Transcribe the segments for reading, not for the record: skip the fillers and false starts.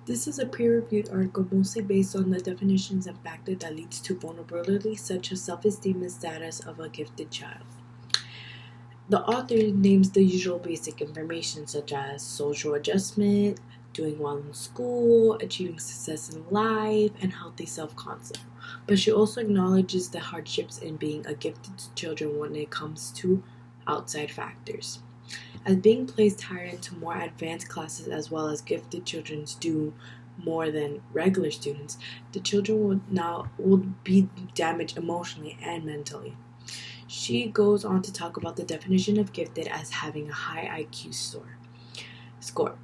This is a peer-reviewed article mostly based on the definitions and factors that leads to vulnerability, such as self-esteem and status of a gifted child. The author names the usual basic information such as social adjustment, doing well in school, achieving success in life, and healthy self-concept. But she also acknowledges the hardships in being a gifted children when it comes to outside factors. As being placed higher into more advanced classes as well as gifted children do more than regular students, the children would be damaged emotionally and mentally. She goes on to talk about the definition of gifted as having a high IQ score.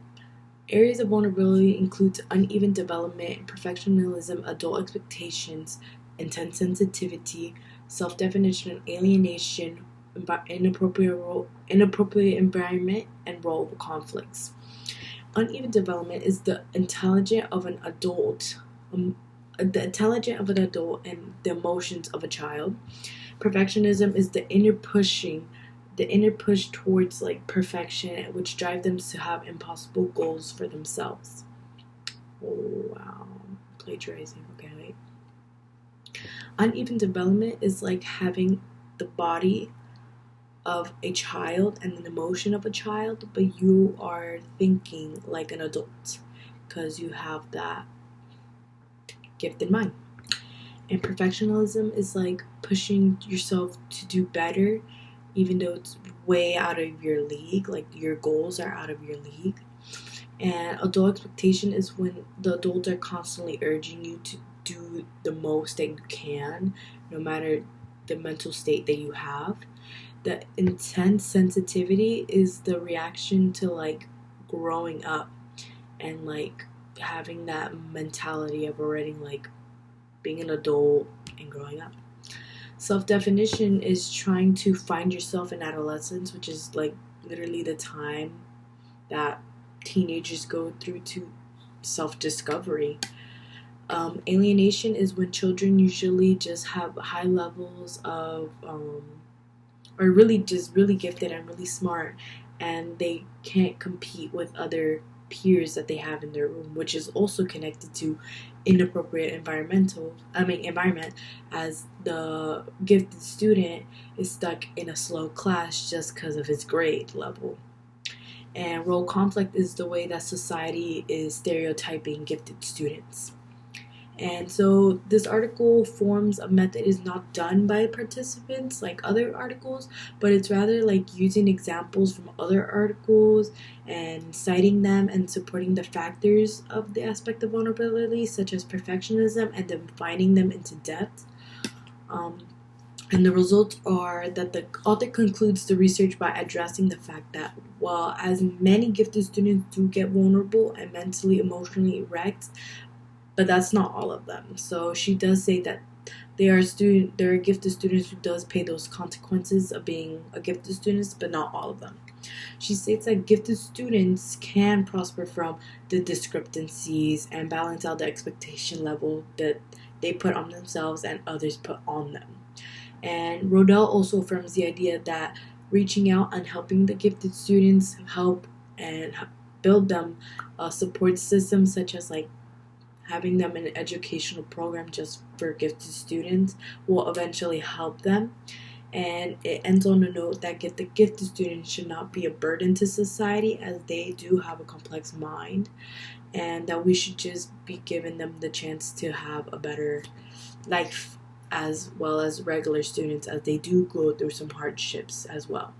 Areas of vulnerability include uneven development, perfectionism, adult expectations, intense sensitivity, self-definition, alienation, inappropriate environment, and role conflicts. Uneven development is the intelligence of an adult and the emotions of a child. Perfectionism is the inner push towards perfection, which drive them to have impossible goals for themselves. Oh wow, plagiarizing. Okay, wait. Uneven development is like having the body of a child and an emotion of a child, but you are thinking like an adult because you have that gift in mind. And perfectionism is like pushing yourself to do better, even though it's way out of your league, like your goals are out of your league. And adult expectation is when the adults are constantly urging you to do the most that you can, no matter the mental state that you have. The intense sensitivity is the reaction to growing up and having that mentality of already being an adult and growing up. Self-definition is trying to find yourself in adolescence, which is literally the time that teenagers go through to self-discovery. Alienation is when children usually just have high levels of are really gifted and really smart, and they can't compete with other peers that they have in their room, which is also connected to inappropriate environment, as the gifted student is stuck in a slow class just because of his grade level. And role conflict is the way that society is stereotyping gifted students. And so this article forms a method is not done by participants like other articles, but it's rather using examples from other articles and citing them and supporting the factors of the aspect of vulnerability, such as perfectionism, and then defining them into depth. And the results are that the author concludes the research by addressing the fact that while as many gifted students do get vulnerable and mentally, emotionally wrecked, but that's not all of them. So she does say that there are gifted students who does pay those consequences of being a gifted student, but not all of them. She states that gifted students can prosper from the discrepancies and balance out the expectation level that they put on themselves and others put on them. And Rodell also affirms the idea that reaching out and helping the gifted students help and build them a support system, such as having them in an educational program just for gifted students, will eventually help them. And it ends on a note that the gifted students should not be a burden to society, as they do have a complex mind, and that we should just be giving them the chance to have a better life as well as regular students, as they do go through some hardships as well.